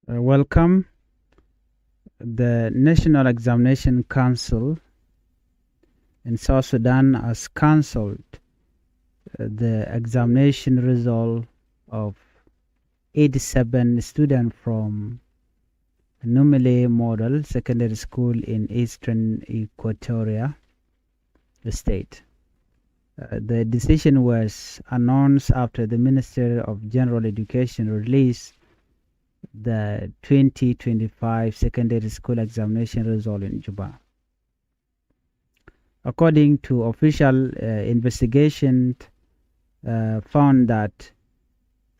Welcome. The National Examination Council in South Sudan has cancelled the examination result of 87 students from Numile Model Secondary School in Eastern Equatoria State. The decision was announced after the Minister of General Education released the 2025 secondary school examination result in Juba. According to official investigation, found that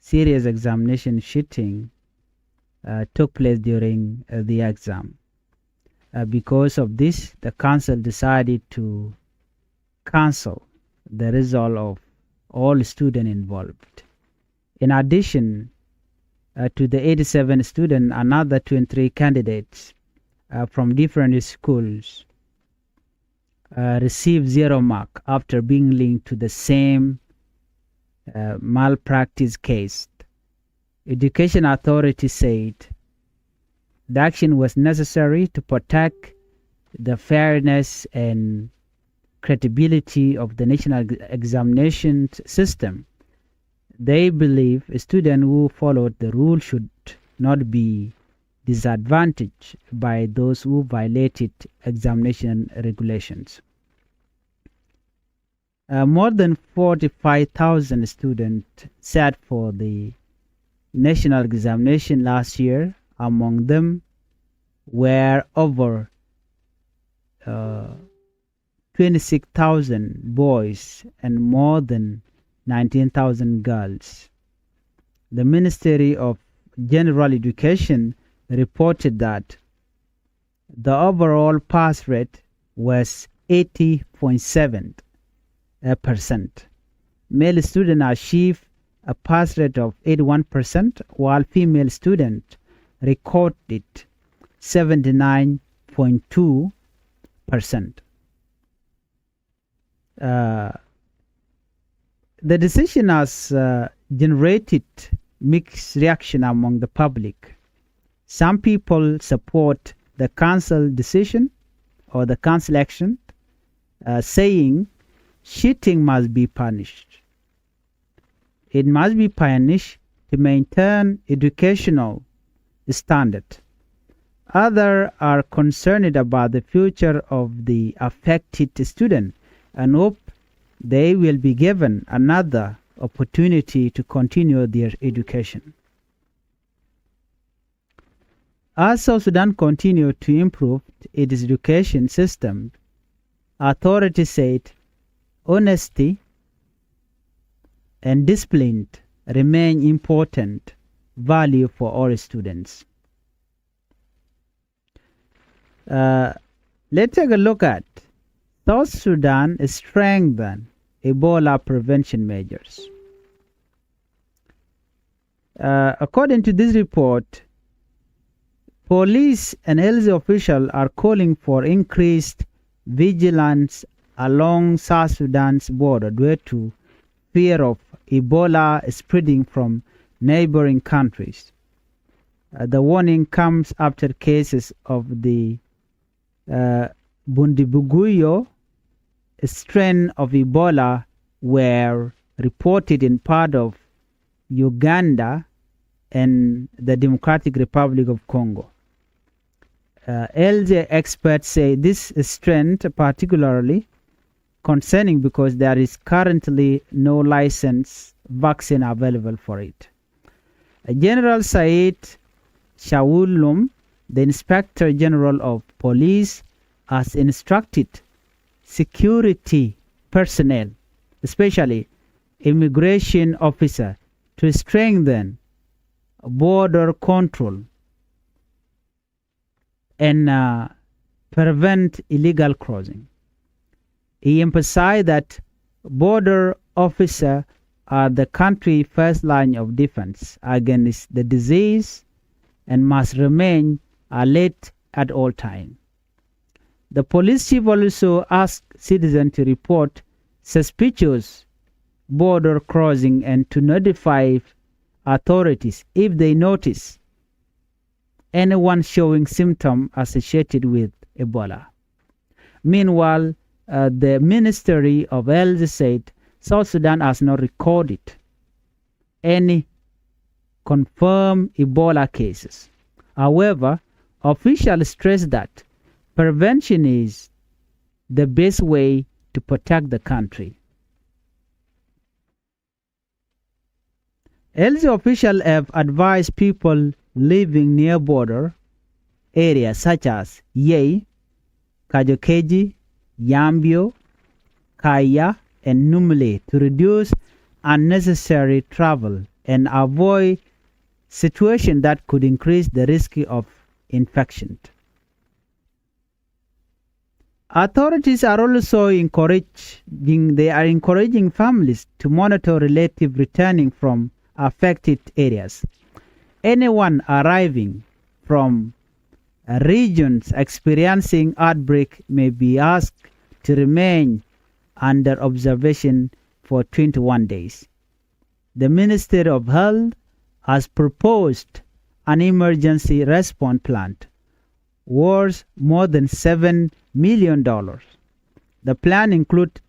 serious examination cheating took place during the exam. Because of this, the council decided to cancel the result of all students involved. In addition, to the 87 students, another 23 candidates from different schools received 0 mark after being linked to the same malpractice case. Education authority said the action was necessary to protect the fairness and credibility of the national examination system. They believe a student who followed the rule should not be disadvantaged by those who violated examination regulations. More than 45,000 students sat for the national examination last year. Among them were over 26,000 boys and more than 19,000 girls. The Ministry of General Education reported that the overall pass rate was 80.7%. Male students achieved a pass rate of 81%, while female students recorded 79.2%. The decision has generated mixed reaction among the public. Some people support the council decision or the council action, saying cheating must be punished. It must be punished to maintain educational standard. Others are concerned about the future of the affected student and hope they will be given another opportunity to continue their education. As South Sudan continues to improve its education system, authorities said honesty and discipline remain important value for all students. Let's take a look at South Sudan strengthened Ebola prevention measures. According to this report, police and health officials are calling for increased vigilance along South Sudan's border due to fear of Ebola spreading from neighboring countries. The warning comes after cases of the Bundibuguyo strain of Ebola were reported in part of Uganda and the Democratic Republic of Congo. Health experts say this strain particularly concerning because there is currently no licensed vaccine available for it. General Said Shawulum, the Inspector General of Police, has instructed security personnel, especially immigration officers, to strengthen border control and prevent illegal crossing. He emphasized that border officers are the country's first line of defense against the disease and must remain alert at all times. The police chief also asked citizens to report suspicious border crossing and to notify authorities if they notice anyone showing symptoms associated with Ebola. Meanwhile, the Ministry of Health said South Sudan has not recorded any confirmed Ebola cases. However, officials stress that prevention is the best way to protect the country. Health officials have advised people living near border areas such as Yei, Kajokeji, Yambio, Kaya, and Numile to reduce unnecessary travel and avoid situations that could increase the risk of infection. Authorities are also encouraging families to monitor relatives returning from affected areas. Anyone arriving from regions experiencing outbreak may be asked to remain under observation for 21 days. The Ministry of Health has proposed an emergency response plan worth more than $7 million. The plan includes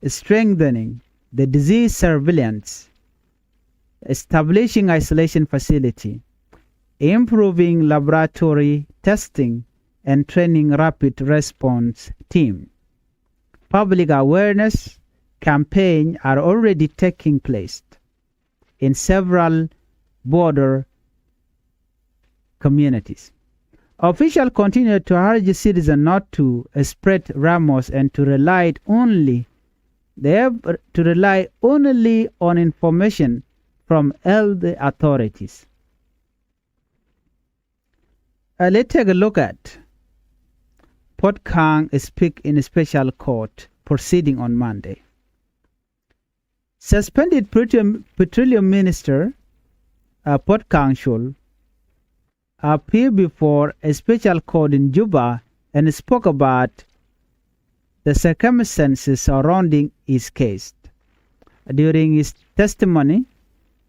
strengthening the disease surveillance, establishing isolation facility, improving laboratory testing, and training rapid response team. Public awareness campaigns are already taking place in several border communities. Officials continue to urge citizens not to spread rumors and to rely only on information from health authorities. Let's take a look at Puot Kang speak in a special court proceeding on Monday. Suspended Petroleum Minister Puot Kang should appear before a special court in Juba and spoke about the circumstances surrounding his case. During his testimony,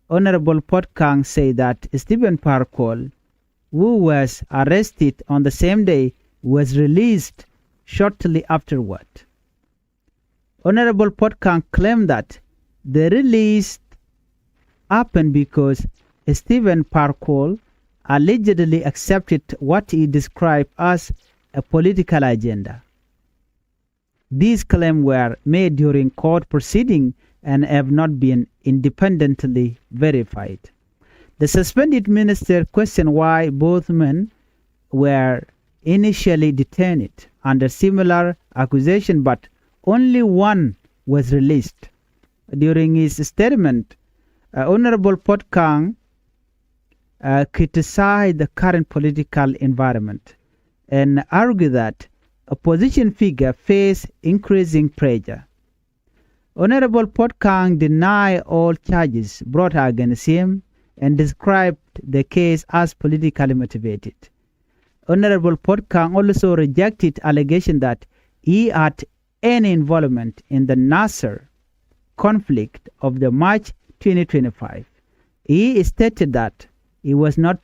Honorable Puot Kang said that Stephen Parkour, who was arrested on the same day, was released shortly afterward. Honorable Puot Kang claimed that the release happened because Stephen Parkour allegedly accepted what he described as a political agenda. These claims were made during court proceedings and have not been independently verified. The suspended minister questioned why both men were initially detained under similar accusation, but only one was released. During his statement, Honorable Puot Kang criticized the current political environment and argued that opposition figures face increasing pressure. Honorable Puot Kang denied all charges brought against him and described the case as politically motivated. Honorable Puot Kang also rejected allegations that he had any involvement in the Nasser conflict of the March 2025. He stated that he was not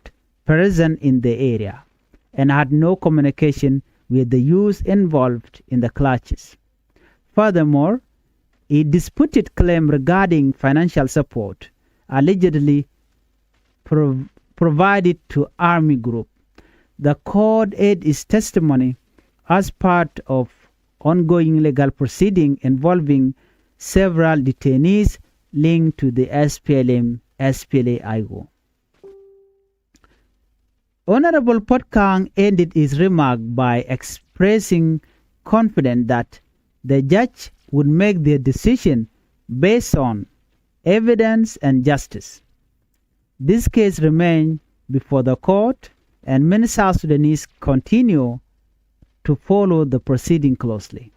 present in the area and had no communication with the youth involved in the clashes. Furthermore, he disputed claims regarding financial support allegedly provided to army group. The court aired his testimony as part of ongoing legal proceeding involving several detainees linked to the SPLA-IO. Honorable Puot Kang ended his remark by expressing confidence that the judge would make their decision based on evidence and justice. This case remains before the court, and many South Sudanese continue to follow the proceeding closely.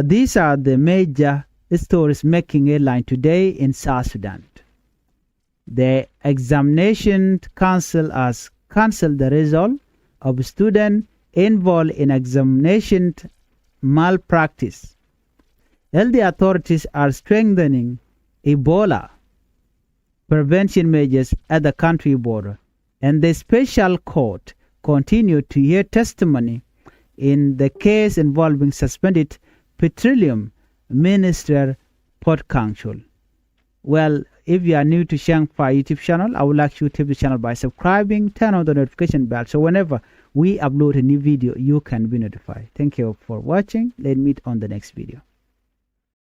These are the major stories making headline today in South Sudan. The examination council has cancelled the result of students involved in examination malpractice. Health authorities are strengthening Ebola prevention measures at the country border. And the special court continued to hear testimony in the case involving suspended petroleum minister Puot Kang. Well, if you are new to Changfied YouTube channel, I would like you to tip the channel by subscribing, turn on the notification bell, so whenever we upload a new video, you can be notified. Thank you for watching. Let's meet on the next video.